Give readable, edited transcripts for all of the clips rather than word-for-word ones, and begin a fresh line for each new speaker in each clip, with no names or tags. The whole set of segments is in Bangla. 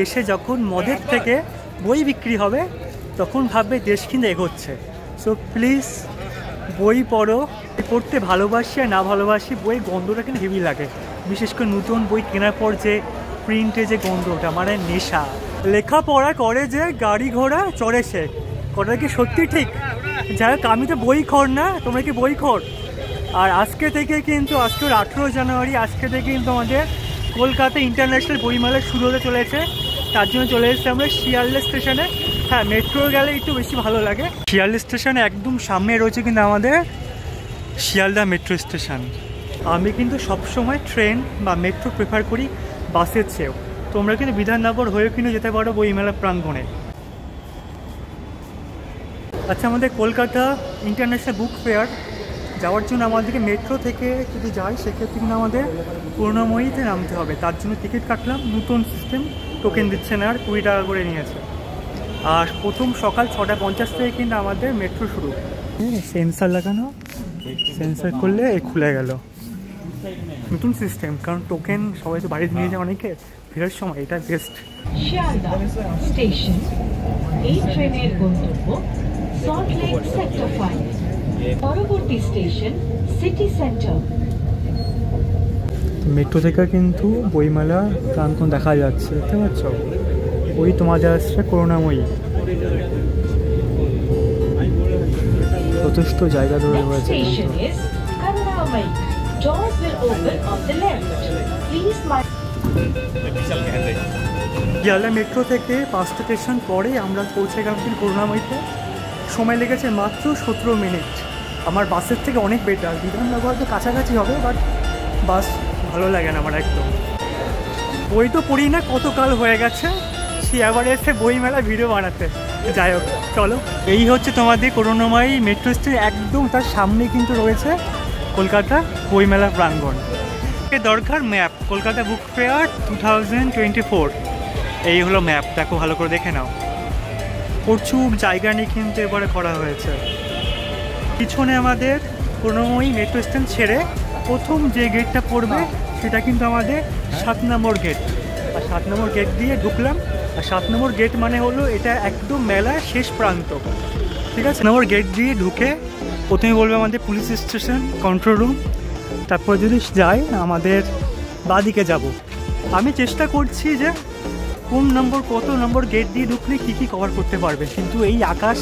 দেশে যখন মদের থেকে বই বিক্রি হবে তখন ভাববে দেশ কিন্তু এগোচ্ছে। সো প্লিজ বই পড়ো। পড়তে ভালোবাসি আর না ভালোবাসি, বই গন্ধটা কিন্তু হেভি লাগে, বিশেষ করে নতুন বই কেনার পর যে প্রিন্টে যে গন্ধটা, মানে নেশা। লেখাপড়া করে যে গাড়ি ঘোড়া চড়ে সে, কথাটা কি সত্যি ঠিক? যাই হোক, আমি তো বই খোর না, তোমরা কি বই খোর? আর আজকে থেকে কিন্তু, আজকে 18 জানুয়ারি, আজকে থেকে কিন্তু আমাদের কলকাতা ইন্টারন্যাশনাল বইমেলা শুরু হতে চলেছে। তার জন্য চলে এসেছি আমরা শিয়ালদা স্টেশনে। হ্যাঁ, মেট্রো গেলে একটু বেশি ভালো লাগে। শিয়ালদা স্টেশনে একদম সামনে রয়েছে কিন্তু আমাদের শিয়ালদা মেট্রো স্টেশন। আমি কিন্তু সবসময় ট্রেন বা মেট্রো প্রেফার করি বাসের চেয়েও। তোমরা কিন্তু বিধাননগর হয়েও কিন্তু যেতে পারো বইমেলা প্রাঙ্গণে। আচ্ছা, আমাদের কলকাতা ইন্টারন্যাশনাল বুক ফেয়ার যাওয়ার জন্য আমাদেরকে মেট্রো থেকে যদি যাই সেক্ষেত্রে কিন্তু আমাদের করুণাময়ীতে নামতে হবে। তার জন্য টিকিট কাটলাম, নতুন সিস্টেম, টোকেন দিচ্ছে না, আর 20 টাকা করে নিয়েছে। আর প্রথম সকাল 6:50 থেকে কিন্তু আমাদের মেট্রো শুরু। সেন্সার লাগানো, সেন্সার করলে খুলে গেল, নতুন সিস্টেম। কারণ টোকেন সবাই তো বাড়িতে নিয়ে যায় অনেকে, ফেরার সময় এটা বেস্ট।
শিয়ালদা স্টেশন, এই ট্রেনের গন্তব্য সল্টলেক সেক্টর 5, পরবর্তী স্টেশন সিটি সেন্টার।
মেট্রো থেকে কিন্তু বইমেলা প্রাঙ্গণ দেখা যাচ্ছে, দেখতে পাচ্ছ? ওই তোমাদের আসছে করুণাময়ী। যথেষ্ট জায়গা ধরে রয়েছে। শিয়ালদা মেট্রো থেকে 5 স্টেশন পরে আমরা পৌঁছে গেলাম কিন্তু করুণাময়ীতে। সময় লেগেছে মাত্র 17 মিনিট। আমার বাসের থেকে অনেক বেটার। বিধাননগর তো কাছাকাছি হবে, বাট বাস ভালো লাগে না আমার একদম। বই তো পড়ি না, কতকাল হয়ে গেছে, সে আবার এসে বইমেলা ভিডিও বানাতে। যাই হোক, চলো। এই হচ্ছে তোমাদের করুণাময়ী মেট্রো স্টেশন, একদম তার সামনে কিন্তু রয়েছে কলকাতা বইমেলা প্রাঙ্গণ। দরকার ম্যাপ, কলকাতা বুক ফেয়ার 2024, এই হলো ম্যাপ। দেখো, ভালো করে দেখে নাও। প্রচুর জায়গা নিয়ে কিন্তু এবারে করা হয়েছে। পিছনে আমাদের করুণাময়ী মেট্রো স্টেশন ছেড়ে প্রথম যে গেটটা পড়বে সেটা কিন্তু আমাদের 7 নম্বর গেট। আর 7 নম্বর গেট দিয়ে ঢুকলাম। আর 7 নম্বর গেট মানে হলো এটা একদম মেলার শেষ প্রান্ত, ঠিক আছে? নম্বর গেট দিয়ে ঢুকে প্রথমে বলবে আমাদের পুলিশ স্টেশন, কন্ট্রোল রুম। তারপর যদি যাই আমাদের বাঁদিকে যাব। আমি চেষ্টা করছি যে কোন নম্বর, কত নম্বর গেট দিয়ে ঢুকলে কী কী কভার করতে পারবে, কিন্তু এই আকাশ,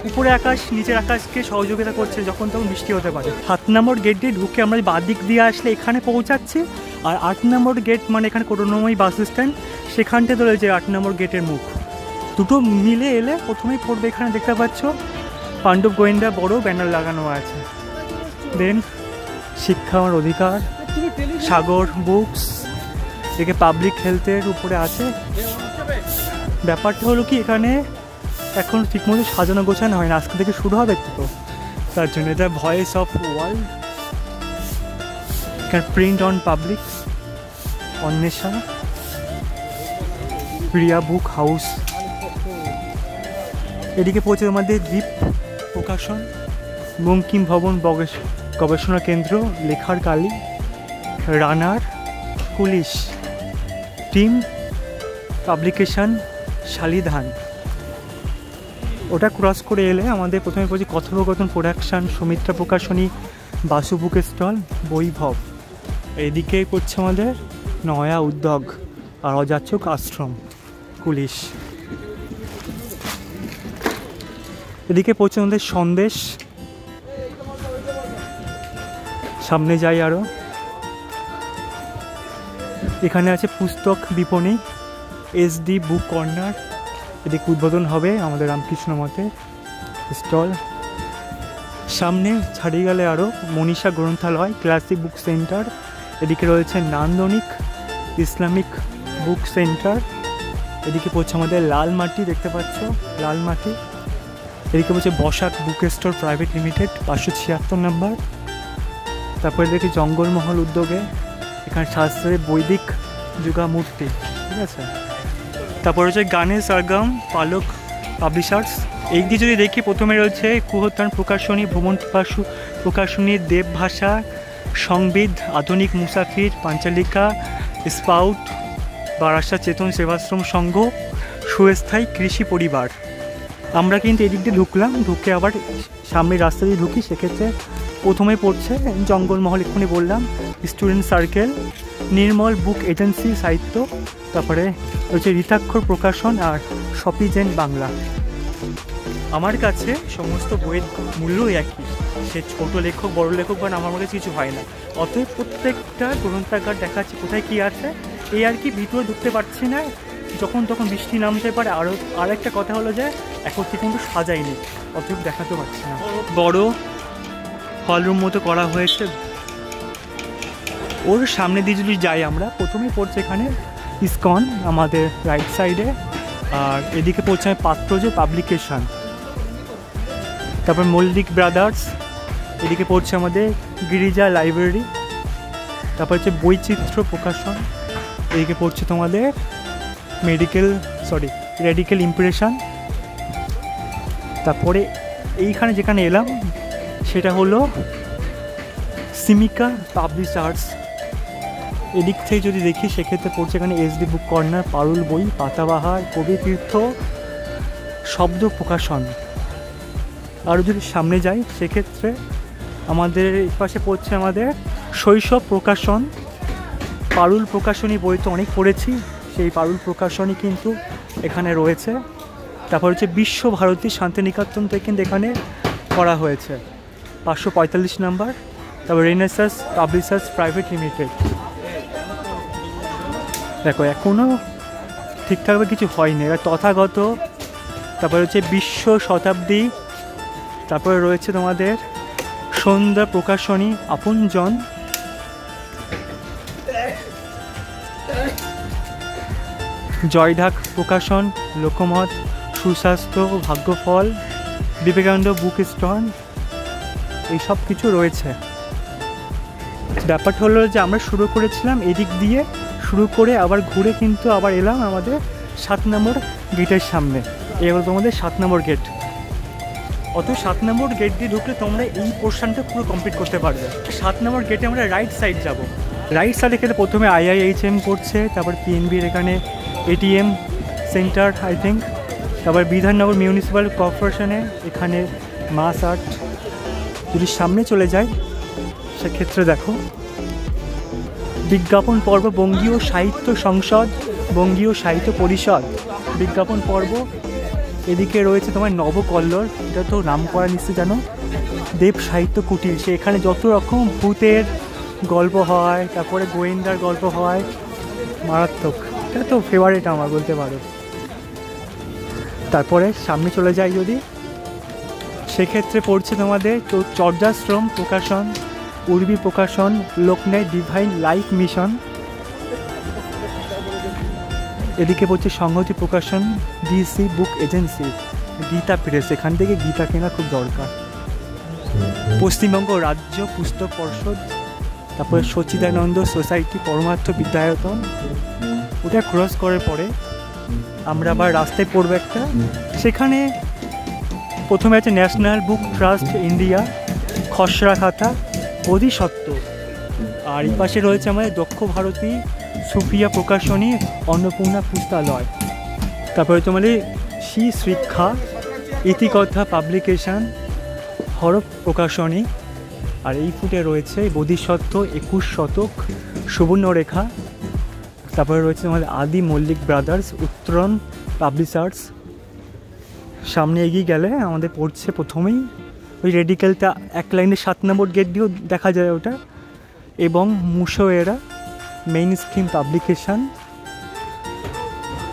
উপরে আকাশ নিচের আকাশকে সহযোগিতা করছে, যখন তখন বৃষ্টি হতে পারে। 7 নম্বর গেট দিয়ে ঢুকে আমরা বাঁদিক দিয়ে আসলে এখানে পৌঁছাচ্ছি। আর 8 নম্বর গেট মানে এখানে করুণাময়ী বাস স্ট্যান্ড, সেখানটাতে রয়েছে 8 নম্বর গেটের মুখ। দুটো মিলে এলে প্রথমেই পড়বে এখানে, দেখতে পাচ্ছ পাণ্ডব গোয়েন্দা বড় ব্যানার লাগানো আছে। দেন শিক্ষা আমার অধিকার, সাগর বুকস, এদিকে পাবলিক হেলথের উপরে আছে। ব্যাপারটা হলো কি, এখানে এখন ঠিকমতো সাজানো গোছানো হয় না, আজকে থেকে শুরু হবে তো, তার জন্য এটা ভয়েস অফ ওয়ার্ল্ড, এখানে print on public, Anwesha, Priya book house. এদিকে পৌঁছে আমাদের দ্বীপ প্রকাশন, বঙ্কিম ভবন গবেষণা কেন্দ্র, লেখার কালি, রানার, পুলিশ টিম পাবলিকেশন, শালিধান। ওটা ক্রস করে এলে আমাদের প্রথমে পৌঁছে কথোপকথন প্রোডাকশান, সুমিত্রা প্রকাশনী, বাসু বুক স্টল, বৈভব। এদিকেই পড়ছে আমাদের নয়া উদ্যোগ আর অযাচক আশ্রম, পুলিশ। এদিকে পৌঁছে আমাদের সন্দেশ। সামনে যাই আরও, এখানে আছে পুস্তক বিপণী, SD বুক কর্নার। এদিকে উদ্বোধন হবে আমাদের রামকৃষ্ণ মঠের স্টল। সামনে ছাড়িয়ে গেলে আরও মনীষা গ্রন্থালয়, ক্লাসিক বুক সেন্টার। এদিকে রয়েছে নান্দনিক ইসলামিক বুক সেন্টার। এদিকে পড়ছে আমাদের লালমাটি, দেখতে পাচ্ছ লালমাটি। এদিকে পড়ছে Basak book store private limited, 576 নম্বর। তারপরে দেখি জঙ্গলমহল উদ্যোগে, এখানে শাস্ত্রের বৈদিক যুগামূর্তি, ঠিক আছে। তারপরে হচ্ছে গানে সরগম পালক পাবলিশার্স। এই দিয়ে যদি দেখি, প্রথমে রয়েছে কুহতান প্রকাশনী, ভ্রমণ প্রকাশনী, দেবভাষা, সংবিদ, আধুনিক মুসাফির, পাঞ্চালিকা, স্পাউট, বারাসাত চেতন সেবাশ্রম সংঘ সুস্থায়ী কৃষি পরিবার। আমরা কিন্তু এদিক দিয়ে ঢুকলাম, ঢুকে আবার সামনের রাস্তা দিয়ে ঢুকি, সেক্ষেত্রে প্রথমে পড়ছে জঙ্গলমহল, এক্ষুনি বললাম, স্টুডেন্ট সার্কেল, নির্মল বুক এজেন্সি সাহিত্য, তারপরে হচ্ছে রীতাক্ষর প্রকাশন আর শপিজেন বাংলা। আমার কাছে সমস্ত বইয়ের মূল্যই একই, সে ছোট লেখক বড় লেখক বা আমার কাছে কিছু হয় না। অতএব প্রত্যেকটা গ্রন্থাগার দেখাচ্ছে কোথায় কী আছে, এই আর কি। ভিতরে ঢুকতে পারছি না, যখন তখন বৃষ্টি নামতে পারে। আর একটা কথা হলো যে এখন থেকে কিন্তু সাজাইনি, অতএব দেখাতে পারছি না। বড় হলরুম মতো করা হয়েছে। ওর সামনে দিয়ে যদি যাই আমরা, প্রথমেই পড়ছে এখানে ইসকন আমাদের রাইট সাইডে, আর এদিকে পড়ছে পাত্রজ পাবলিকেশন, তারপর মল্লিক ব্রাদার্স, এদিকে পড়ছে আমাদের গিরিজা লাইব্রেরি, তারপর হচ্ছে বৈচিত্র্য প্রকাশন, এদিকে পড়ছে তোমাদের রেডিক্যাল ইমপ্রেশন। তারপরে এইখানে যেখানে এলাম সেটা হলো সিমিকা পাবলিশার্স। এদিক থেকে যদি দেখি সেক্ষেত্রে পড়ছে এখানে এসডি বুক কর্নার, পারুল বই, পাতাবাহার, কবি তীর্থ, শব্দ প্রকাশন। আরও যদি সামনে যাই সেক্ষেত্রে আমাদের পাশে পড়ছে আমাদের শৈশব প্রকাশন। পারুল প্রকাশনী বই তো অনেক পড়েছি, সেই পারুল প্রকাশনী কিন্তু এখানে রয়েছে। তারপর হচ্ছে বিশ্বভারতী শান্তিনিকেতন থেকে কিন্তু এখানে করা হয়েছে, 545 নাম্বার। তারপর রেনেসাস পাবলিশার্স প্রাইভেট লিমিটেড। দেখো এখনও ঠিকঠাকভাবে কিছু হয়নি, এবার তথাগত। তারপরে হচ্ছে বিশ্ব শতাব্দী, তারপরে রয়েছে তোমাদের সন্ধ্যা প্রকাশনী, আপনজন, জয়ঢাক প্রকাশন, লোকমত, সুস্বাস্থ্য, ভাগ্যফল, বিবেকানন্দ বুক স্টল, এইসব কিছু রয়েছে। ব্যাপারটা হলো যে আমরা শুরু করেছিলাম এদিক দিয়ে, শুরু করে আবার ঘুরে কিন্তু আবার এলাম আমাদের 7 নম্বর গেটের সামনে। এবার তোমাদের 7 নম্বর গেট। অত 7 নম্বর গেট দিয়ে ঢুকলে তোমরা এই পোর্শনটা পুরো কমপ্লিট করতে পারবে। 7 নম্বর গেটে আমরা রাইট সাইড যাব। রাইট সাইডে গেলে প্রথমে IIHM পড়ছে, তারপর PNBর এখানে ATM সেন্টার আই থিঙ্ক, তারপর বিধাননগর মিউনিসিপ্যাল কর্পোরেশনে এখানে মাস আর্ট। যদি সামনে চলে যায় সেক্ষেত্রে দেখো বিজ্ঞাপন পর্ব, বঙ্গীয় সাহিত্য সংসদ, বঙ্গীয় সাহিত্য পরিষদ বিজ্ঞাপন পর্ব। এদিকে রয়েছে তোমার নবকল্লোর, এটা তো নাম করা নিশ্চয়ই জানো, দেব সাহিত্য কুটির। সেখানে যত রকম ভূতের গল্প হয়, তারপরে গোয়েন্দার গল্প হয়, মারাত্মক। এটা তো ফেভারিট আমার বলতে পারো। তারপরে সামনে চলে যাই যদি, সেক্ষেত্রে পড়ছে তোমাদের চর্যাশ্রম প্রকাশন, উর্বী প্রকাশন, লোকনায় ডিভাইন লাইফ মিশন। এদিকে পড়ছে সংহতি প্রকাশন, DC বুক এজেন্সি, গীতা প্রেস, এখান থেকে গীতা কেনা খুব দরকার। পশ্চিমবঙ্গ রাজ্য পুস্তক পর্ষদ, তারপরে সচিদানন্দ সোসাইটি, পরমার্থ বিদ্যায়তন। ওটা ক্রস করার পরে আমরা আবার রাস্তায় পড়বো একটা, সেখানে প্রথমে আছে ন্যাশনাল বুক ট্রাস্ট ইন্ডিয়া, খসড়া খাতা, বোধিসত্ত্ব। আর এই পাশে রয়েছে আমাদের দক্ষ ভারতী সুপ্রিয়া প্রকাশনী, অন্নপূর্ণা পুস্তালয়। তারপরে তোমাদের শিক্ষা, ইতিকথা পাবলিকেশন, হরফ প্রকাশনী। আর এই ফুটে রয়েছে বোধিসত্ত্ব, 21 শতক, সুবর্ণরেখা। তারপরে রয়েছে আমাদের আদি মল্লিক ব্রাদার্স, উত্তরণ পাবলিশার্স। সামনে এগিয়ে গেলে আমাদের পড়ছে প্রথমেই ওই রেডিক্যালটা এক লাইনে 7 নম্বর গেট দিয়েও দেখা যায় ওটা, এবং মুশোয়েরা মেইন স্ট্রিম পাবলিকেশন।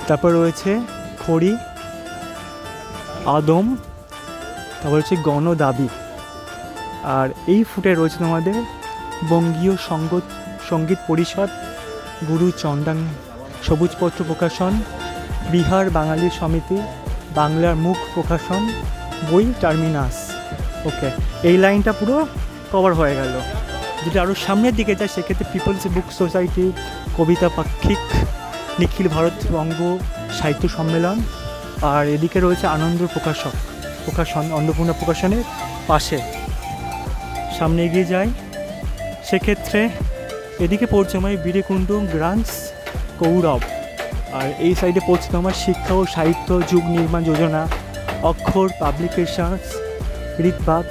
তারপর রয়েছে খড়ি, আদম, তারপর হচ্ছে গণদাবি। আর এই ফুটে রয়েছে তোমাদের বঙ্গীয় সঙ্গীত পরিষদ, গুরু চন্দান, সবুজপত্র প্রকাশন, বিহার বাঙালি সমিতি, বাংলার মুখ প্রকাশন, বই টার্মিনাস। ওকে, এই লাইনটা পুরো কভার হয়ে গেল। যদি আরও সামনের দিকে যায় সেক্ষেত্রে পিপলস বুক সোসাইটি, কবিতা পাক্ষিক, নিখিল ভারত বঙ্গ সাহিত্য সম্মেলন। আর এদিকে রয়েছে আনন্দ প্রকাশন, অন্নপূর্ণা প্রকাশনের পাশে। সামনে এগিয়ে যাই সেক্ষেত্রে এদিকে পড়ছে আমার বীরেকুণ্ড গ্রান্টস কৌরব, আর এই সাইডে পড়ছে তোমার শিক্ষা ও সাহিত্য যুগ নির্মাণ যোজনা, অক্ষর পাবলিকেশনস, ঋতবাগ।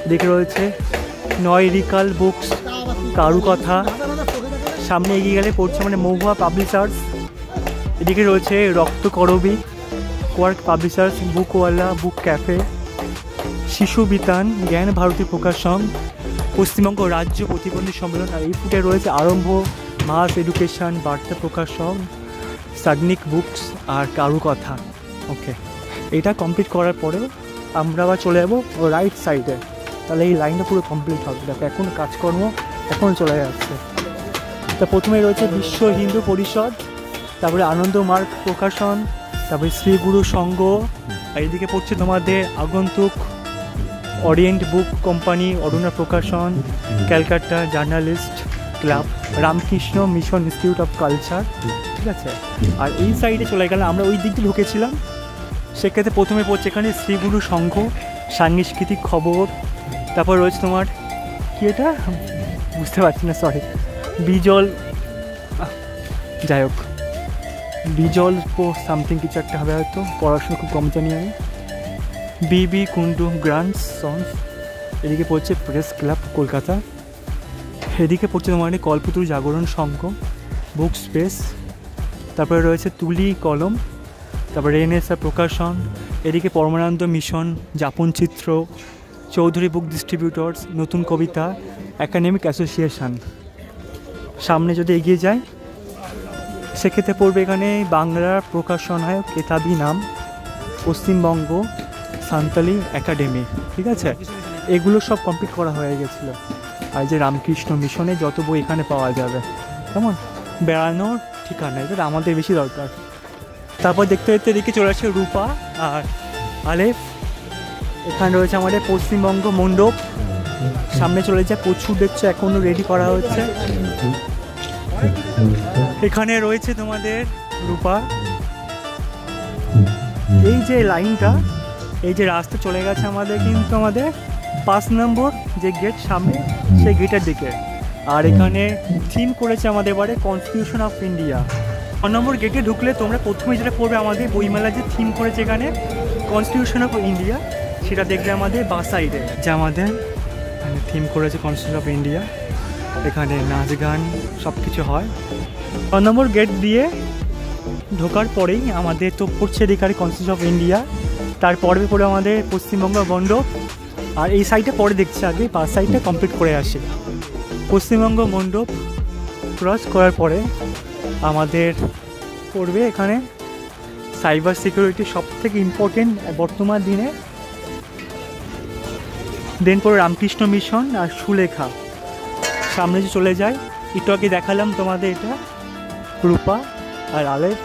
এদিকে রয়েছে নয়রিকাল বুকস, কারুকথা। সামনে এগিয়ে গেলে পড়ছে মানে মহুয়া পাবলিশার্স। এদিকে রয়েছে রক্তকরবী, কোয়ার্ক পাবলিশার্স, বুকওয়ালা, বুক ক্যাফে, শিশু বিতান, জ্ঞান ভারতী প্রকাশন, পশ্চিমবঙ্গ রাজ্য প্রতিবন্ধী সম্মেলন। আর এই ফুটে রয়েছে আরম্ভ, মাস এডুকেশন, বার্তা প্রকাশন, সাগনিক বুকস আর কারুকথা। ওকে, এটা কমপ্লিট করার পরে আমরা আবার চলে যাবো রাইট সাইডে, তাহলে এই লাইনটা পুরো কমপ্লিট হবে। দেখো এখন কাজকর্ম এখন চলে যাচ্ছে। তা প্রথমে রয়েছে বিশ্ব হিন্দু পরিষদ, তারপরে আনন্দ মার্গ প্রকাশন, তারপরে শ্রী গুরু সংঘ। আর এদিকে পড়ছে তোমাদের Agantuk, Orient book company, Aruna Prakashan, Calcutta journalist club, Ramakrishna mission institute of culture. ঠিক আছে, আর এই সাইডে চলে গেলাম আমরা, ওই দিক দিয়ে ঢুকেছিলাম। সেক্ষেত্রে প্রথমে পড়ছে এখানে শ্রীগুরু সংঘ, সাংস্কৃতিক খবর। তারপর রয়েছে তোমার কি, এটা বুঝতে পারছি না, সরি, বিজল, যাই হোক বিজল সামথিং কিছু একটা হবে, হয়তো পড়াশোনা খুব কম জানি আমি। বিবি কুন্ডু গ্রান্ডস সন্স। এদিকে পড়ছে প্রেস ক্লাব কলকাতা। এদিকে পড়ছে তোমার কল্পতরু জাগরণ সংঘ, বুক স্পেস। তারপরে রয়েছে তুলি কলম, তারপরে রেনেসাঁ প্রকাশন। এদিকে পরমানন্দ মিশন, যাপন চিত্র, চৌধুরী বুক ডিস্ট্রিবিউটরস, নতুন কবিতা, একাডেমিক অ্যাসোসিয়েশন। সামনে যদি এগিয়ে যায় সেক্ষেত্রে পড়বে এখানে বাংলার প্রকাশনায় কেতাবি নাম, পশ্চিমবঙ্গ সান্তালি একাডেমি। ঠিক আছে, এগুলো সব কমপ্লিট করা হয়ে গেছিলো। আর যে রামকৃষ্ণ মিশনে যত বই এখানে পাওয়া যাবে, কেমন বেড়ানোর ঠিকানা, এটা আমাদের বেশি দরকার। তারপর দেখতে দেখতে এদিকে চলে আসছে রূপা আর আলেফ। এখানে রয়েছে আমাদের পশ্চিমবঙ্গ মণ্ডপ। সামনে চলে যায়, প্রচুর দেখছো এখনও রেডি করা হচ্ছে। এখানে রয়েছে তোমাদের রূপা। এই যে লাইনটা, এই যে রাস্তা চলে গেছে আমাদের, কিন্তু আমাদের 5 নম্বর যে গেট সামনে, সেই গেটের দিকে। আর এখানে থিম করেছে আমাদের এবারে কনস্টিটিউশন অফ ইন্ডিয়া। 1 নম্বর গেটে ঢুকলে তোমরা প্রথমে যেটা পড়বে, আমাদের বইমেলা যে থিম করেছে এখানে কনস্টিটিউশন অফ ইন্ডিয়া, সেটা দেখবে আমাদের বাঁ সাইডে, যা আমাদের থিম করেছে কনস্টিটিউশন অফ ইন্ডিয়া। এখানে নাচ গান সব কিছু হয়। 1 নম্বর গেট দিয়ে ঢোকার পরেই আমাদের তো পড়ছে এদিকে কনস্টিটিউশন অফ ইন্ডিয়া, তারপরে পড়ে আমাদের পশ্চিমবঙ্গ মণ্ডপ। আর এই সাইডে পরে দেখছি, আগে পাঁচ সাইডটা কমপ্লিট করে আসি। পশ্চিমবঙ্গ মণ্ডপ ক্রস করার পরে আমাদের পড়বে এখানে সাইবার সিকিউরিটি, সব থেকে ইম্পর্টেন্ট বর্তমান দিনে। দেন পরে রামকৃষ্ণ মিশন আর সুলেখা। সামনে যে চলে যায়, একটু আগে দেখালাম তোমাদের, এটা রূপা আর আলেফ।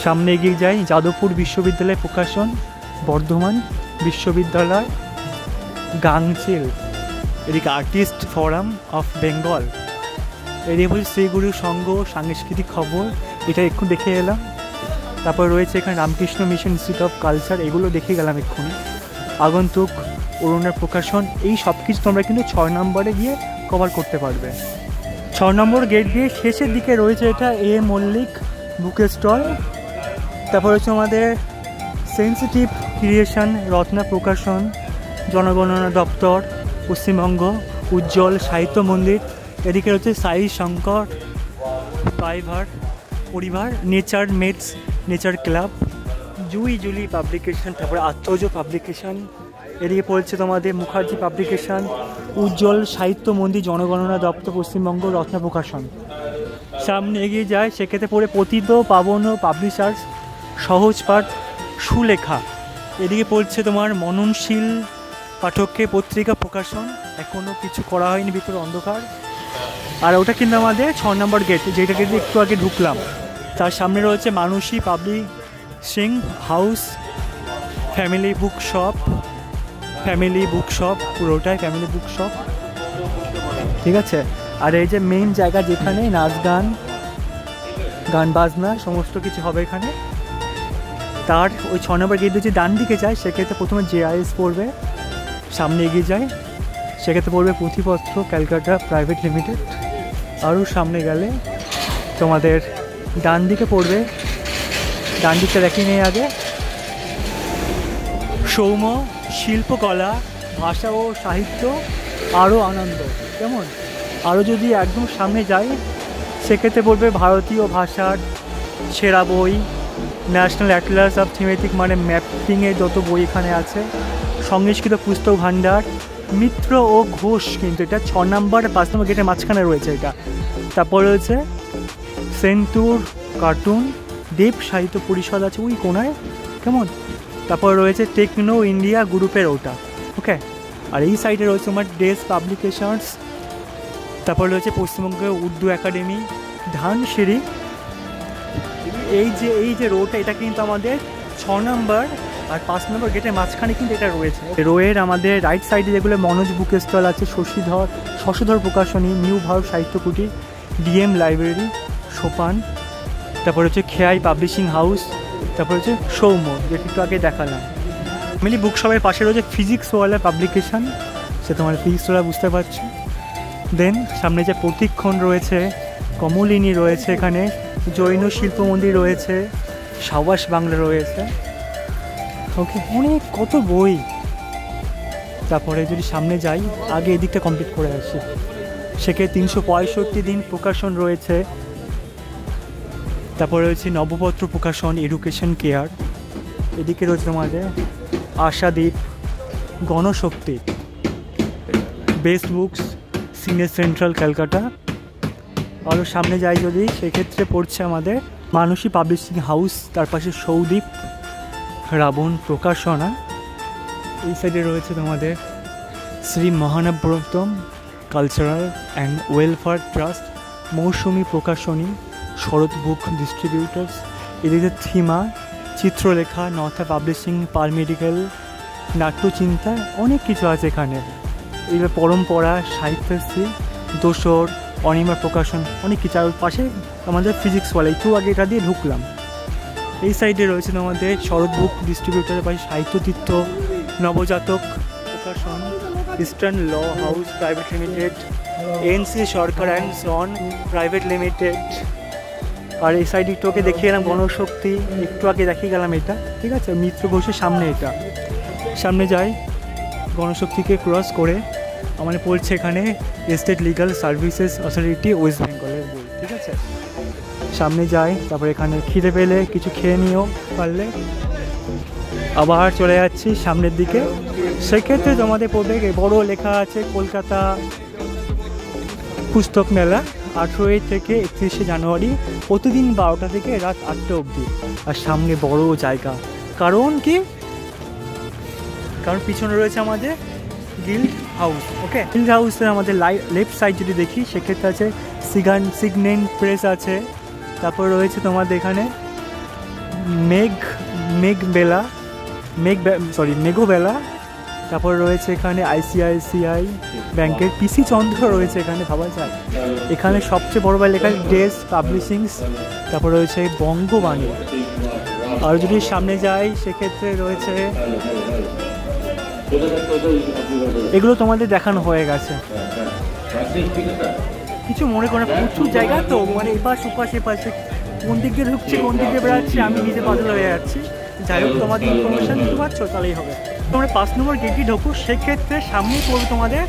সামনে এগিয়ে যাই, যাদবপুর বিশ্ববিদ্যালয় প্রকাশন, বর্ধমান বিশ্ববিদ্যালয়, গাংচিল। এদিকে আর্টিস্ট ফোরাম অফ বেঙ্গল। এদিকে বলছি শ্রীগুরু সংঘ, সাংস্কৃতিক খবর, এটা একটু দেখে এলাম। তারপর রয়েছে এখানে Ramakrishna mission institute of culture, এগুলো দেখে গেলাম এক্ষুনি। আগন্তুক, অরুণা প্রকাশন, এই সব কিছু তোমরা কিন্তু 6 নম্বরে গিয়ে কভার করতে পারবে। 6 নম্বর গেট দিয়ে শেষের দিকে রয়েছে এটা এ মল্লিক বুকে স্টল। তারপর হচ্ছে আমাদের সেন্সিটিভ ক্রিয়েশন, রত্না প্রকাশন, জনগণনা দপ্তর, পশ্চিমবঙ্গ, উজ্জ্বল সাহিত্য মন্দির। এদিকে রয়েছে সাই শঙ্কর প্রাইভার পরিবার, নেচার মেটস নেচার ক্লাব, জুই জুলি পাবলিকেশন, তারপরে আত্মজ পাবলিকেশন। এদিকে পড়ছে তোমাদের মুখার্জি পাবলিকেশন, উজ্জ্বল সাহিত্য মন্দির, জনগণনা দপ্তর, পশ্চিমবঙ্গ, রত্না প্রকাশন। সামনে এগিয়ে যায়, সেক্ষেত্রে পড়ে পতিত পাবন পাবলিশার্স, সহজ পাঠ, সুলেখা। এদিকে পড়ছে তোমার মননশীল পাঠককে পত্রিকা প্রকাশন, এখনও কিছু করা হয়নি, ভিতরে অন্ধকার। আর ওটা কিন্তু আমাদের 6 নম্বর গেট, যেটাকে একটু আগে ঢুকলাম। তার সামনে রয়েছে Manasi publishing house, family book shop, পুরোটাই ফ্যামিলি বুক শপ। ঠিক আছে, আর এই যে মেইন জায়গা, যেখানে নাচ গান বাজনা সমস্ত কিছু হবে এখানে। তার ওই 6 নম্বর গেট দিয়ে ডান দিকে যায়, সেক্ষেত্রে প্রথমে JIS পড়বে। সামনে এগিয়ে যায়, সেক্ষেত্রে পড়বে পুঁথিপত্র ক্যালকাটা প্রাইভেট লিমিটেড। আরও সামনে গেলে তোমাদের ডান দিকে পড়বে, ডান দিকটা দেখি নেই আগে, সৌম্য শিল্পকলা, ভাষা ও সাহিত্য, আরও আনন্দ। কেমন? আরও যদি একদম সামনে যাই সেক্ষেত্রে পড়বে ভারতীয় ভাষার সেরা বই, ন্যাশনাল অ্যাটলাস অফ থিমেটিক মানে ম্যাপিংয়ের যত বই এখানে আছে, সংস্কৃত পুস্তক ভাণ্ডার, মিত্র ও ঘোষ, কিন্তু এটা 6 নম্বর 5 নম্বর গেটের মাঝখানে রয়েছে এটা। তারপর রয়েছে সেন্টুর কার্টুন, দেব সাহিত্য পরিষদ আছে ওই কোনায়। কেমন? তারপর রয়েছে টেকনো ইন্ডিয়া গ্রুপের ওটা। ওকে, আর এই সাইডে রয়েছে আমার ডেস পাবলিকেশনস। তারপর রয়েছে পশ্চিমবঙ্গ উর্দু একাডেমি, ধানসিঁড়ি। এই যে রোডটা, এটা কিন্তু আমাদের 6 নম্বর আর 5 নম্বর গেটের মাঝখানে কিন্তু এটা রয়েছে। রোয়ের আমাদের রাইট সাইডে যেগুলো মনোজ বুক স্টল আছে, শশধর প্রকাশনী, নিউ ভারত সাহিত্য কুটির, ডিএম লাইব্রেরি, সোপান, তারপর হচ্ছে খেয়াই পাবলিশিং হাউস, তারপর হচ্ছে সৌম্য যেটা একটু আগে দেখালাম। ফ্যামিলি বুক শপের পাশে রয়েছে ফিজিক্সওয়ালা পাবলিকেশন, সে তোমার ফিজিক্সওয়ালা বুঝতে পারছো। দেন সামনে যে প্রতীক্ষণ রয়েছে, কমলিনী রয়েছে, এখানে জৈন শিল্প মন্দির রয়েছে, সাবাস বাংলা রয়েছে। ওকে, অনেক কত বই। তারপরে যদি সামনে যাই, আগে এদিকটা কমপ্লিট করে আসি, সেখানে 365 দিন প্রকাশন রয়েছে। তারপরে রয়েছে নবপত্র প্রকাশন, এডুকেশন কেয়ার। এদিকে রয়েছে তোমাদের Ashadweep, Ganashakti, best books, senior central Calcutta. আরও সামনে যাই যদি, সেক্ষেত্রে পড়ছে আমাদের মানসী পাবলিশিং হাউস, তার পাশে সৌদীপ রাবণ প্রকাশনা। এই সাইডে রয়েছে তোমাদের Shri Mahanabratam cultural and welfare trust, Mousumi Prakashani, Sarat book distributors. এদিকে থিমা, চিত্রলেখা, নথা পাবলিশিং, পাল মেডিকেল, নাট্যচিন্তা, অনেক কিছু আছে এখানে। এইবার পরম্পরা, সাহিত্যশ্রী, দোসর, অনিমা প্রকাশন, অনেক কিছু। আর পাশে আমাদের ফিজিক্সওয়ালা, একটু আগে এটা দিয়ে ঢুকলাম। এই সাইডে রয়েছে আমাদের শরৎ বুক ডিস্ট্রিবিউটারের পাশে Sahityatirtha, Nabajatak Prakashan, Eastern law house private limited, NC Sarkar and son private limited. আর এই সাইডে একটু ওকে দেখিয়ে গেলাম গণশক্তি, একটু আগে দেখিয়ে গেলাম এটা, ঠিক আছে, মিত্র ঘোষের সামনে। এটা সামনে যাই, গণশক্তিকে ক্রস করে আমাদের পড়ছে এখানে state legal services authority West বেঙ্গলের বই, ঠিক আছে। সামনে যাই, তারপর এখানে খিদে পেলে কিছু খেয়ে নিও পারলে। আবার চলে যাচ্ছি সামনের দিকে, সেক্ষেত্রে তোমাদের পড়বে বড় লেখা আছে কলকাতা পুস্তক মেলা, 18 থেকে 31 জানুয়ারি, প্রতিদিন 12টা থেকে রাত 8টা অবধি। আর সামনে বড় জায়গা, কারণ কি, কারণ পিছনে রয়েছে আমাদের গিল্ড হাউস। ওকে, গিল্ড হাউসে আমাদের লেফট সাইড যদি দেখি, সেক্ষেত্রে আছে সিগনেন প্রেস আছে। তারপর রয়েছে তোমাদের এখানে মেঘোবেলা। তারপর রয়েছে এখানে ICICI ব্যাংকের পিসি চন্দ্র রয়েছে এখানে, ভাবা যায়। এখানে সবচেয়ে বড় বড় লেখা ডেস পাবলিশিংস। তারপর রয়েছে বঙ্গবাণী। আর যদি সামনে যাই, সেক্ষেত্রে রয়েছে, এগুলো তোমাদের দেখানো হয়ে গেছে। কিছু মনে করে, প্রচুর জায়গা তো, মানে এপাশ ওপাশ এপাশে কোন দিক দিয়ে ঢুকছে কোন দিক দিয়ে বেড়াচ্ছি আমি নিজে পাজল হয়ে যাচ্ছি। যাই হোক, তোমাদের ইনফরমেশান দিতে পারছো তাহলেই হবে। তোমরা 5 নম্বর গেটই ঢোকো, সেক্ষেত্রে সামনেই পড়বে তোমাদের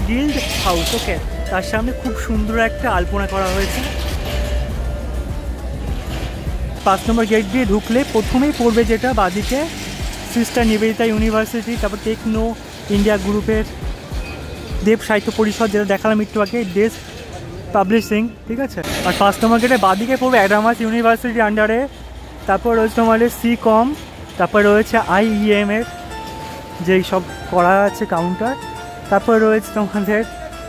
গিল্ড হাউস। ওকে, তার সামনে খুব সুন্দর একটা আলপনা করা হয়েছে। 5 নম্বর গেট দিয়ে ঢুকলে প্রথমেই পড়বে যেটা বাদিকে, সিস্টার নিবেদিতা ইউনিভার্সিটি, তারপর টেকনো ইন্ডিয়া গ্রুপের, দেব সাহিত্য পরিষদ যেটা দেখালাম একটু আগে, ডেস পাবলিশিং, ঠিক আছে। আর 5 নম্বর গেটে বাদিকে পড়বে অ্যাডামাস ইউনিভার্সিটি আন্ডারে। তারপর রয়েছে তোমাদের CCOM, তারপর রয়েছে IEM এর যেই সব করা আছে কাউন্টার। তারপর রয়েছে তোমাদের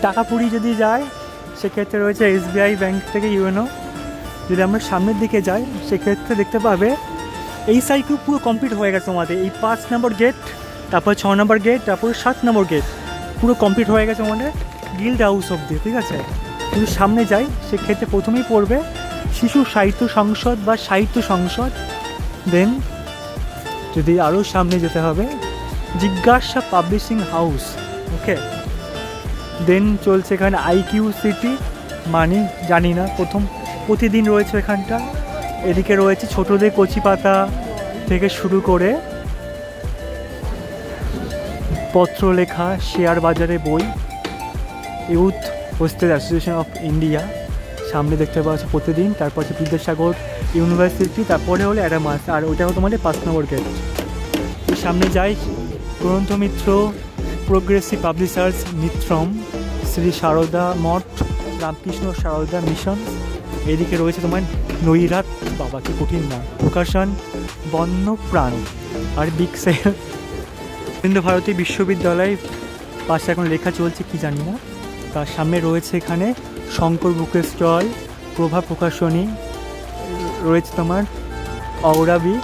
টাকাপুরি যদি যায়, সেক্ষেত্রে রয়েছে SBI ব্যাংক থেকে ইউএনও। যদি আমরা সামনের দিকে যাই, সেক্ষেত্রে দেখতে পাবে এই সাইকেল পুরো কমপ্লিট হয়ে গেছে তোমাদের। এই 5 নম্বর গেট, তারপর 6 নম্বর গেট, তারপর 7 নম্বর গেট পুরো কমপ্লিট হয়ে গেছে আমাদের গিল্ড হাউস অবধি, ঠিক আছে। যদি সামনে যাই, সেক্ষেত্রে প্রথমেই পড়বে শিশু সাহিত্য সংসদ বা সাহিত্য সংসদ। দেন যদি আরও সামনে যেতে হবে, জিজ্ঞাসা পাবলিশিং হাউস। ওকে, দেন চলছে এখানে IQ সিটি, মানে জানি না, প্রতিদিন রয়েছে এখানটা। এদিকে রয়েছে ছোটদের কচি পাতা থেকে শুরু করে পত্রলেখা, শেয়ার বাজারে বই, youth hostel association of India সামনে দেখতে পাওয়া যাচ্ছে প্রতিদিন। তারপর হচ্ছে বিদ্যাসাগর ইউনিভার্সিটি, তারপরে হলো অ্যাডামাস, আর ওটা হলো তোমাদের 5 নম্বর গেট। সামনে যাই গ্রন্থমিত্র, প্রোগ্রেসিভ পাবলিশার্স, মিত্রম, শ্রী সারদা মঠ, রামকৃষ্ণ সারদা মিশন। এদিকে রয়েছে তোমার নৈরাত, বাবা কি কঠিন না, প্রকাশন বন্যপ্রাণ, আর বিগ সেল। রবীন্দ্র ভারতী বিশ্ববিদ্যালয় পাশে এখন লেখা চলছে কি জানি না। তার সামনে রয়েছে এখানে শঙ্কর বুকের স্টল, প্রভা প্রকাশনী, রয়েছে তোমার অওরাবি।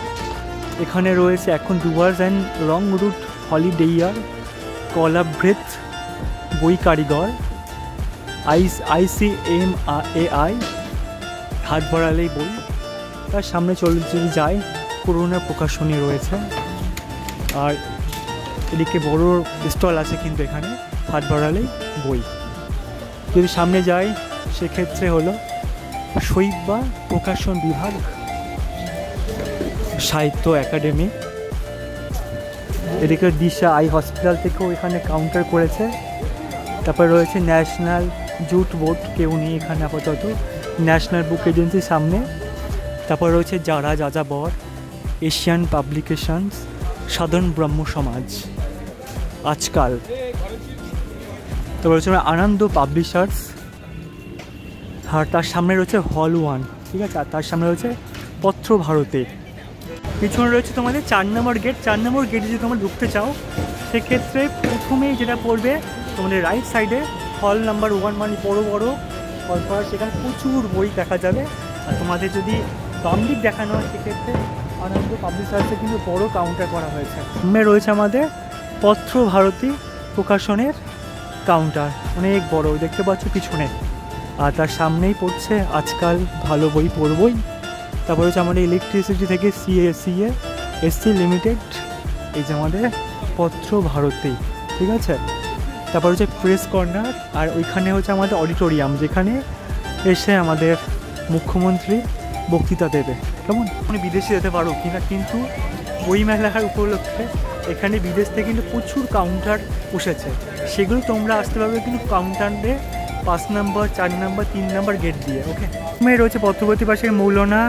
এখানে রয়েছে এখন ডুয়ার্স অ্যান্ড রং রুট হলিডেয়ার, কলাব্রেথ বই কারিগর, ICMAI হাট বাড়ালেই বই। তার সামনে চলে যদি যায় করোনা প্রকাশনী রয়েছে, আর এদিকে বড় স্টল আছে কিন্তু এখানে হাট বাড়ালেই বই। যদি সামনে যাই সেক্ষেত্রে হলো শৈবা প্রকাশন বিভাগ, সাহিত্য একাডেমি। এদিকে দিশা আই হসপিটাল থেকেও এখানে কাউন্টার করেছে। তারপর রয়েছে ন্যাশনাল জুট বোর্ড, কেউ নেই এখানে আপাতত, ন্যাশনাল বুক এজেন্সির সামনে। তারপর রয়েছে যারা যাযাবর, এশিয়ান পাবলিকেশনস, সাধারণ ব্রহ্ম সমাজ, আজকাল। তারপর রয়েছে আনন্দ পাবলিশার্স, আর তার সামনে রয়েছে হল 1, ঠিক আছে। আর তার সামনে রয়েছে পত্র ভারতে। পিছনে রয়েছে তোমাদের 4 নম্বর গেট। 4 নম্বর গেটে যদি তোমরা ঢুকতে চাও সেক্ষেত্রে প্রথমেই যেটা পড়বে তোমাদের রাইট সাইডে হল নাম্বার 1, মানে বড় বড় হল করা, সেখানে প্রচুর বই দেখা যাবে। আর তোমাদের যদি বাম দিক দেখানো হয় সেক্ষেত্রে আনন্দ পাবলিশার্সে কিন্তু বড় কাউন্টার করা হয়েছে। সামনে রয়েছে আমাদের পত্র ভারতী প্রকাশনের কাউন্টার, অনেক বড় দেখতে পাচ্ছ পিছনে। আর তার সামনেই পড়ছে আজকাল ভালো বই পড়বই। তারপরে হচ্ছে আমাদের ইলেকট্রিসিটি থেকে CSC লিমিটেড, এই যে আমাদের পত্র ভারতী, ঠিক আছে। তারপর হচ্ছে প্রেস কর্নার, আর ওইখানে হচ্ছে আমাদের অডিটোরিয়াম, যেখানে এসে আমাদের মুখ্যমন্ত্রী বক্তৃতা দেবে। কেমন আপনি বিদেশে যেতে পারো কিনা, কিন্তু বই মেলার উপলক্ষে এখানে বিদেশ থেকে কিন্তু প্রচুর কাউন্টার বসেছে, সেগুলো তোমরা আসতে পারবে কিন্তু কাউন্টারে 5 নম্বর, 4 নম্বর, 3 নম্বর গেট দিয়ে। ওকে, রয়েছে পত্রবর্তী পাশে মৌলানা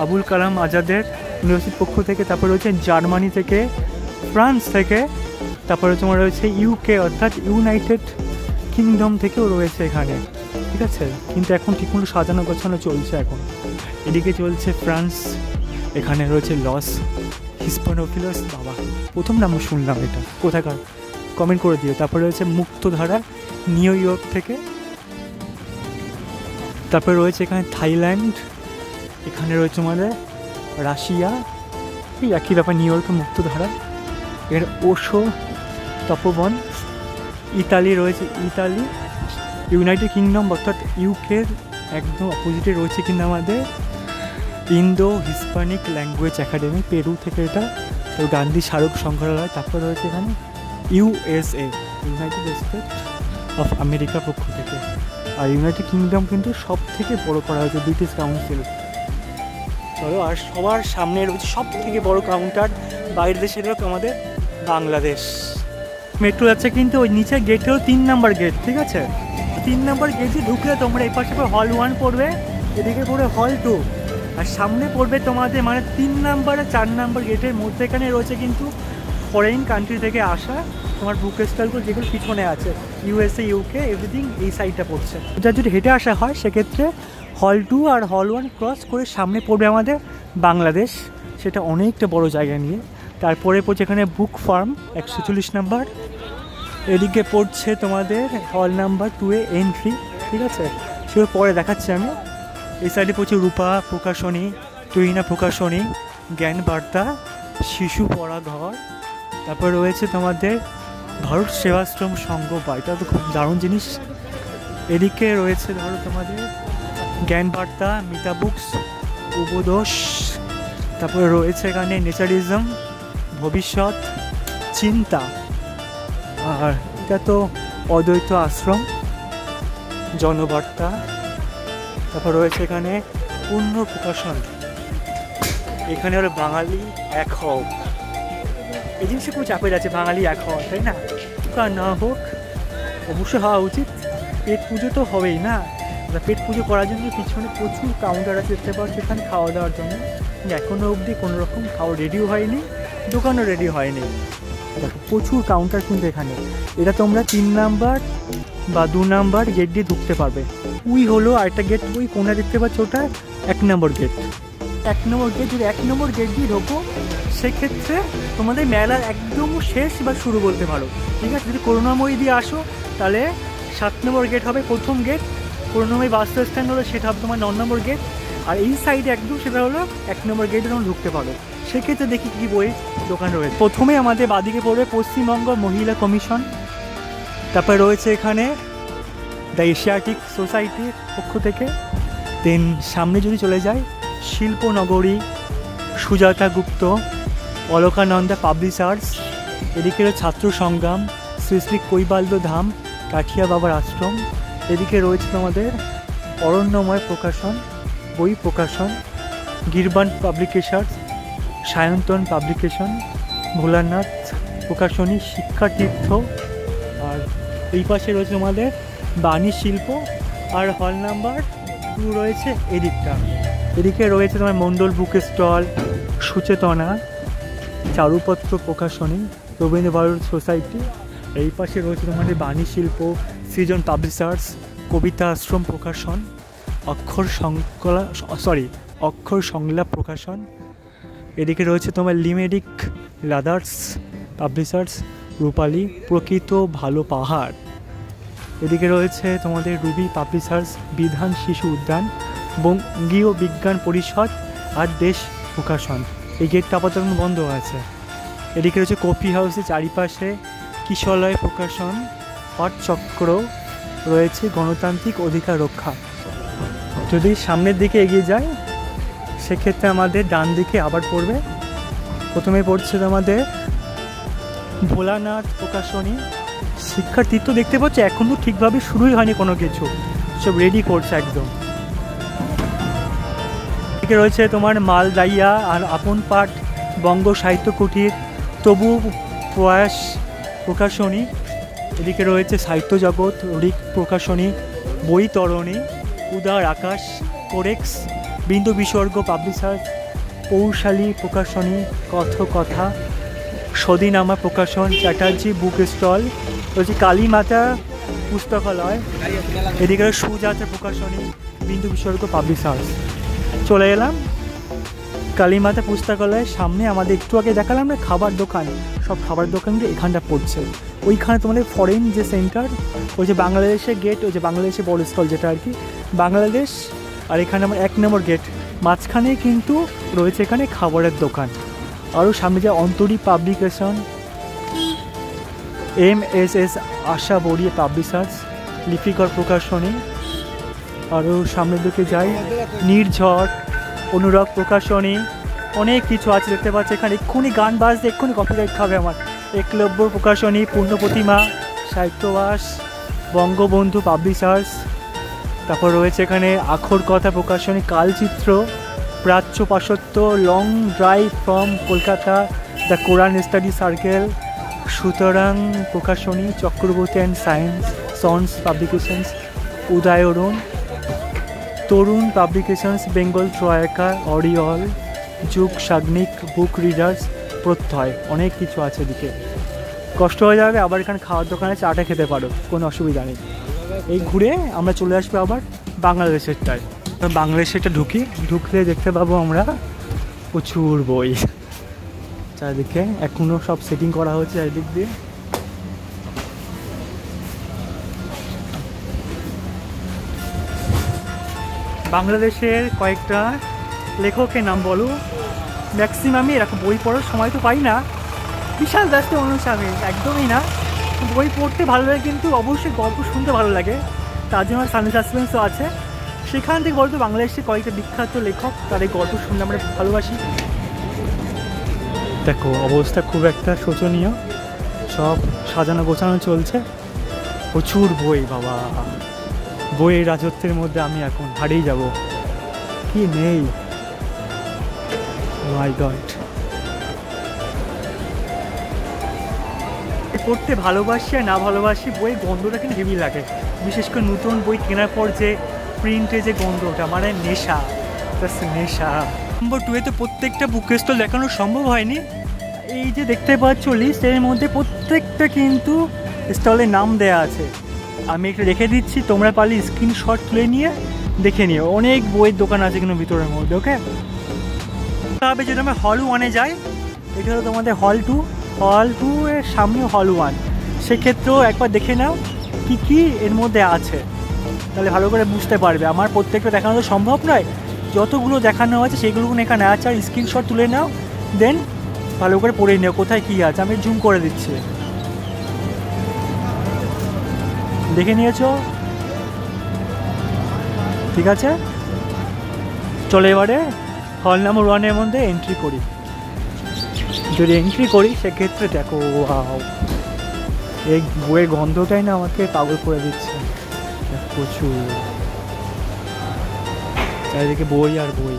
আবুল কালাম আজাদের ইউনিভার্সিটির পক্ষ থেকে। তারপর রয়েছে জার্মানি থেকে, ফ্রান্স থেকে, তারপরে তোমার রয়েছে UK অর্থাৎ ইউনাইটেড কিংডম থেকেও রয়েছে এখানে, ঠিক আছে। কিন্তু এখন ঠিকমতো সাজানো গোছানো চলছে এখন। এদিকে চলছে ফ্রান্স, এখানে রয়েছে লস হিসপানোফিলাস, বাবা প্রথম নাম শুনলাম, এটা কোথাকার কমেন্ট করে দিও। তারপরে রয়েছে মুক্তধারা নিউ ইয়র্ক থেকে। তারপরে রয়েছে এখানে থাইল্যান্ড, এখানে রয়েছে আমাদের রাশিয়া, এই একই ব্যাপার, নিউ ইয়র্ক মুক্তধারা। এর ওশো তপবন, ইতালি রয়েছে, ইতালি ইউনাইটেড কিংডম অর্থাৎ UKর একদম অপোজিটে রয়েছে কিন্তু আমাদের Indo Hispanic language academy, Peru থেকে এটা, গান্ধী স্মারক সংগ্রহালয়। তারপর রয়েছে এখানে USA ইউনাইটেড স্টেট অফ আমেরিকার পক্ষ থেকে। আর ইউনাইটেড কিংডম কিন্তু সব থেকে বড় করা হয়েছে ব্রিটিশ কাউন্সিল। চলো, আর সবার সামনে রয়েছে সব থেকে বড় কাউন্টার বাইরের দেশের লোক, আমাদের বাংলাদেশ। মেট্রো যাচ্ছে কিন্তু ওই নিচের গেটেও 3 নম্বর গেট, ঠিক আছে। 3 নম্বর গেটে ঢুকলে তোমরা এই পাশে হল 1 পড়বে, এদিকে পড়বে হল 2, আর সামনে পড়বে তোমাদের মানে 3 নম্বর আর 4 নম্বর গেটের মধ্যেখানে রয়েছে কিন্তু ফরেন কান্ট্রি থেকে আসা তোমার বুক স্টলগুলো, যেগুলো পিছনে আছে USA UK এভরিথিং এই সাইডটা পড়ছে। এটা যদি হেঁটে আসা হয় সেক্ষেত্রে হল 2 আর হল 1 ক্রস করে সামনে পড়বে আমাদের বাংলাদেশ, সেটা অনেকটা বড় জায়গা নিয়ে। তারপরে পড়ছে এখানে বুক ফার্ম 140 নম্বর, এদিকে পড়ছে তোমাদের হল নাম্বার 2-এ এন্ট্রি, ঠিক আছে, সেগুলো পরে দেখাচ্ছি আমি। এই সাইডে পড়ছে রূপা প্রকাশনী, তুহিনা প্রকাশনী, জ্ঞান বার্তা, শিশু পড়াঘর। তারপর রয়েছে তোমাদের ভারত সেবাশ্রম সংঘ, বা এটা তো খুব দারুণ জিনিস। এদিকে রয়েছে ধরো তোমাদের জ্ঞান বার্তা, মিতা বুকস, উপদোষ। তারপরে রয়েছে এখানে নেচারিজম, ভবিষ্যৎ, চিন্তা, আর এটা তো অদ্বৈত আশ্রম, জনবার্তা। তারপর রয়েছে এখানে পূর্ণ প্রকাশন, এখানে হলো বাঙালি এক হও, এই জিনিসটা খুব চাপের আছে, বাঙালি এক হওয়া, তাই না? আর না হোক, অবশ্যই হওয়া উচিত। পেট পুজো তো হবেই না, পেট পুজো করার জন্য পিছনে প্রচুর কাউন্টার আছে দেখতে পাচ্ছি এখানে খাওয়া দাওয়ার জন্য। এখনও অবধি কোনো রকম খাওয়া রেডিও হয়নি, দোকানও রেডি হয়নি। দেখো প্রচুর কাউন্টার কিন্তু এখানে। এটা তোমরা 3 নাম্বার বা 2 নাম্বার গেট দিয়ে ঢুকতে পারবে। ওই হলো আরেকটা গেট, ওই কোণা দেখতে পাচ্ছ, ওটা 1 নম্বর গেট। 1 নম্বর গেট, যদি 1 নম্বর গেট দিয়ে ঢোকো সেক্ষেত্রে তোমাদের মেলার একদম শেষ বা শুরু বলতে পারো, ঠিক আছে? যদি করুণাময়ী দিয়ে আসো তাহলে 7 নম্বর গেট হবে প্রথম গেট, করুণাময়ী বাস স্ট্যান্ড হলো সেটা হবে তোমার 9 নম্বর গেট, আর এই সাইডে একদম সেটা হলো 1 নম্বর গেটে তোমরা ঢুকতে পারো। সেক্ষেত্রে দেখি কী বই দোকান রয়েছে। প্রথমে আমাদের বাদিকে পড়বে পশ্চিমবঙ্গ মহিলা কমিশন, তারপরে রয়েছে এখানে দ্য এশিয়াটিক সোসাইটির পক্ষ থেকে। দেন সামনে যদি চলে যায় শিল্পনগরী, সুজাতা গুপ্ত, অলকানন্দা পাবলিশার্স, এদিকে ছাত্র সংগ্রাম, শ্রী শ্রী কৈবাল্য ধাম, কাঠিয়া বাবার আশ্রম, এদিকে রয়েছে তোমাদের অরণ্যময় প্রকাশন, বই প্রকাশন, গিরবান পাবলিকেশার্স, সায়ন্তন পাবলিকেশন, ভোলানাথ প্রকাশনী, শিক্ষাতীর্থ, আর এই পাশে রয়েছে তোমাদের বাণী শিল্প, আর হল নাম্বার 2 রয়েছে এদিকটা। এদিকে রয়েছে তোমার মণ্ডল বুক স্টল, সুচেতনা, চারুপত্র প্রকাশনী, রবীন্দ্রভারতী সোসাইটি। এই পাশে রয়েছে তোমাদের বাণী শিল্প, সৃজন পাবলিশার্স, কবিতা আশ্রম প্রকাশন, অক্ষর সংলাপ প্রকাশন। এদিকে রয়েছে তোমার লিমেরিক লাদার্স পাবলিশার্স, রূপালী, প্রকৃত ভালো পাহাড়। এদিকে রয়েছে তোমাদের রুবি পাবলিশার্স, বিধান শিশু উদ্যান, বঙ্গীয় বিজ্ঞান পরিষদ, আর দেশ প্রকাশন। এই গেটটা আপাতত বন্ধ আছে। এদিকে রয়েছে কফি হাউসের চারিপাশে কিশলয় প্রকাশন, পাঠচক্র রয়েছে, গণতান্ত্রিক অধিকার রক্ষা। যদি সামনের দিকে এগিয়ে যায় সেক্ষেত্রে আমাদের ডান দিকে আবার পড়বে, প্রথমে পড়ছে আমাদের ভোলানাথ প্রকাশনী, শিক্ষাতীর্থ। দেখতে পাচ্ছ এখনও ঠিকভাবে শুরুই হয়নি কোনো কিছু, সব রেডি করছে একদম। এদিকে রয়েছে তোমার মালদাইয়া আর আপন পাঠ, বঙ্গ সাহিত্য কুটির, তবু প্রয়াস প্রকাশনী। এদিকে রয়েছে সাহিত্য জগৎ, ঋক প্রকাশনী, বৈতরণী, উদার আকাশ, কোরেক্স, বিন্দু বিসর্গ পাবলিশার, পৌশালী প্রকাশনী, কথকথা, সদিনামা প্রকাশন, চ্যাটার্জি বুক স্টল, রয়েছে কালীমাতা পুস্তকালয়। এদিকে সুজাতা প্রকাশনী, বিন্দু বিসর্গ পাবলিশার্স। চলে এলাম কালীমাতা পুস্তকালয়ের সামনে। আমাদের একটু আগে দেখালাম না খাবার দোকান, সব খাবার দোকানগুলো এখানটা পড়ছে। ওইখানে তোমাদের ফরেন যে সেন্টার, ওই যে বাংলাদেশের গেট, ওই যে বাংলাদেশের বড় স্থল যেটা আর কি বাংলাদেশ, আর এখানে আমার 1 নম্বর গেট, মাঝখানে কিন্তু রয়েছে এখানে খাবারের দোকান। আরও সামনে যে অন্তরী পাবলিকেশন, MSS আশা বড়িয়া পাবলিশার্স, লিপিকর প্রকাশনী। আরও সামনের দিকে যাই নির্ঝর, অনুরাগ প্রকাশনী, অনেক কিছু আছে দেখতে পাচ্ছি এখানে। এক্ষুনি গান বাজতে এক্ষুনি কপিরাইট খাবে আমার। একলব্য প্রকাশনী, পূর্ণ প্রতিমা, সাহিত্যবাস, বঙ্গবন্ধু পাবলিশার্স। তারপর রয়েছে এখানে আখর কথা Prakashani, Kalchitra, Prachya Paschatya, long drive from Kolkata, the Quran study circle, Sutarang Prakashani, Chakraborty and science sons publications, উদয়রণ, Tarun publications, Bengal Troika, Oriel, Yug Sagnik, বুক রিডার্স, প্রত্যয়। অনেক কিছু আছে এদিকে, কষ্ট হয়ে যাবে। আবার এখানে খাওয়ার দোকানে চাটা খেতে পারো, কোনো অসুবিধা নেই। এই ঘুরে আমরা চলে আসবো আবার বাংলাদেশেরটায়। বাংলাদেশেরটা ঢুকলে দেখতে পাবো আমরা প্রচুর বই চারিদিকে, এখনও সব সেটিং করা হচ্ছে চারিদিক দিয়ে। বাংলাদেশের কয়েকটা লেখকের নাম বলো। ম্যাক্সিমামই এরকম বই পড়ার সময় তো পাই না, বিশাল ব্যস্ত মানুষ আমি, একদমই না। বই পড়তে ভালো লাগে কিন্তু অবশ্যই গল্প শুনতে ভালো লাগে, তার জন্য সানডে সাসপেন্সও আছে। সেখান থেকে বলতো বাংলাদেশের কয়েকটা বিখ্যাত লেখক, তাদের গল্প শুনতে আমরা ভালোবাসি। দেখো অবস্থা খুব একটা শোচনীয়, সব সাজানো গোছানো চলছে, প্রচুর বই। বাবা, বইয়ের রাজত্বের মধ্যে আমি এখন হারিয়ে যাব, কি নেই। মাই গড। পড়তে ভালোবাসি আর না ভালোবাসি, বই গন্ধটা কিন্তু হেভি লাগে, বিশেষ করে নতুন বই কেনার পর যে প্রিন্টে যে গন্ধটা, মানে নেশা, নেশা। নম্বর 2-এ তো প্রত্যেকটা বুক স্টল দেখানো সম্ভব হয়নি। এই যে দেখতে পাচ্ছ লিস্ট, এর মধ্যে প্রত্যেকটা কিন্তু স্টলের নাম দেয়া আছে। আমি একটু রেখে দিচ্ছি, তোমরা পারলে স্ক্রিনশট তুলে নিয়ে দেখে নিও। অনেক বইয়ের দোকান আছে কিন্তু ভিতরের মধ্যে। ওকে, তবে যদি আমরা হল 1-এ যাই, এটা হলো তোমাদের হল 2। হল 2 এর সামনে হল 1, সেক্ষেত্রেও একবার দেখে নাও কি কি এর মধ্যে আছে, তাহলে ভালো করে বুঝতে পারবে। আমার প্রত্যেকটা দেখানো তো সম্ভব নয়, যতগুলো দেখানো আছে সেগুলো এখানে আছে, আর স্ক্রিনশট তুলে নাও, দেন ভালো করে পড়ে নিও কোথায় কী আছে। আমি জুম করে দিচ্ছি, দেখে নিয়েছো? ঠিক আছে, চলো এবারে হল নাম্বার 1-এর মধ্যে এন্ট্রি করি। যদি এন্ট্রি করি সেক্ষেত্রে দেখো, ওয়াও, এই বইয়ের গন্ধটাই না আমাকে পাগল করে দিচ্ছে। প্রচুর চারিদিকে বই আর বই।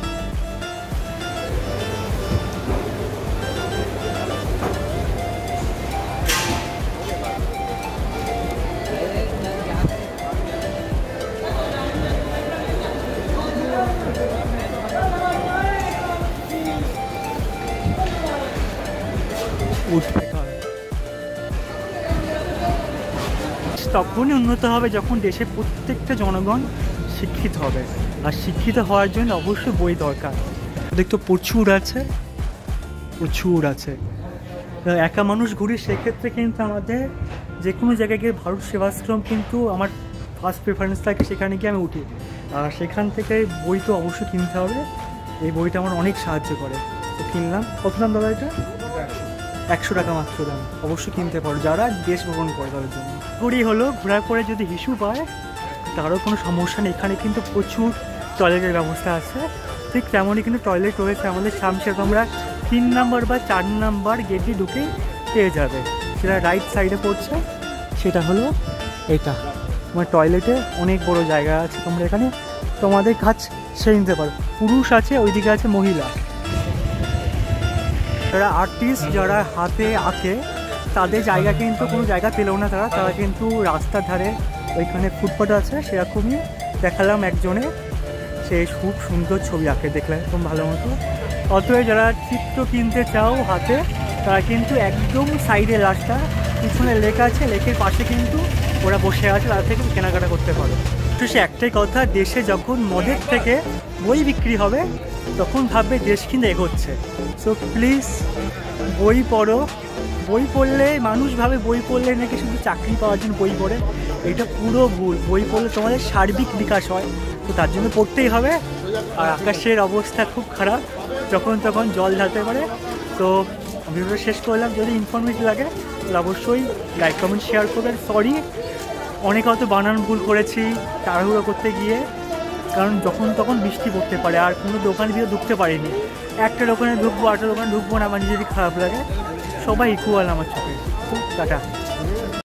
তখনই উন্নত হবে যখন দেশের প্রত্যেকটা জনগণ শিক্ষিত হবে, আর শিক্ষিত হওয়ার জন্য অবশ্যই বই দরকার। দেখতো প্রচুর আছে, প্রচুর আছে। একা মানুষ ঘুরি, সেক্ষেত্রে কিন্তু আমাদের যে কোনো জায়গায় গিয়ে ভারত সেবাশ্রম কিন্তু আমার ফার্স্ট প্রেফারেন্স থাকে, সেখানে গিয়ে আমি উঠি। আর সেখান থেকে বই তো অবশ্যই কিনতে হবে, এই বইটা আমার অনেক সাহায্য করে। তো কিনলাম। কত দাম দাদা এটা? 100 টাকা মাত্র দাম। অবশ্যই কিনতে পারো যারা দেশ ভ্রমণ করে তাদের জন্য। ঘুরি হলো, ঘোরার পরে যদি হিসু পায় তারও কোনো সমস্যা নেই। এখানে কিন্তু প্রচুর টয়লেটের ব্যবস্থা আছে, ঠিক তেমনই কিন্তু টয়লেট রয়েছে আমাদের সামনে। তোমরা 3 নাম্বার বা 4 নাম্বার গেটে ঢুকে পেয়ে যাবে, সেটা রাইট সাইডে পড়ছে, সেটা হলো এটা। তোমার টয়লেটে অনেক বড় জায়গা আছে, তোমরা এখানে তোমাদের কাজ সেরে নিতে পারো। পুরুষ আছে, ওইদিকে আছে মহিলা। যারা আর্টিস্ট, যারা হাতে আঁকে, তাদের জায়গা কিন্তু কোনো জায়গা পেলেও না, তারা কিন্তু রাস্তার ধারে ওইখানে ফুটপাথ আছে, সেরকমই দেখালাম একজনে, সে খুব সুন্দর ছবি আঁকে, দেখলাম একদম ভালো মতো। অতএব যারা চিত্র কিনতে চাও হাতে, তারা কিন্তু একদম সাইডে রাস্তা, পিছনে লেক আছে, লেকের পাশে কিন্তু ওরা বসে আছে, তার থেকে কেনাকাটা করতে পারো। তো সে একটাই কথা, দেশে যখন মদের থেকে বই বিক্রি হবে তখন ভাববে দেশ কিন্তু এগোচ্ছে। সো প্লিজ বই পড়ো। বই পড়লে মানুষ ভাবে বই পড়লে নাকি শুধু চাকরি পাওয়ার জন্য বই পড়ে, এটা পুরো ভুল। বই পড়লে তোমাদের সার্বিক বিকাশ হয়, তো তার জন্য পড়তেই হবে। আর আকাশের অবস্থা খুব খারাপ, যখন তখন জল ঢালতে পারে। তো ভিডিওটা শেষ করলাম। যদি ইনফরমেটিভ লাগে তাহলে অবশ্যই লাইক কমেন্ট শেয়ার করবেন। সরি, অনেক হয়তো বানান ভুল করেছি তাড়াহুড়ো করতে গিয়ে, কারণ যখন তখন বৃষ্টি পড়তে পারে, আর কোনো দোকানে দিয়ে ঢুকতে পারিনি। একটা দোকানে ঢুকবো, আরেকটা দোকানে ঢুকবো না, আমার নিজেরই খারাপ লাগে। সবাই ইকুয়াল আমার চোখে। টাটা।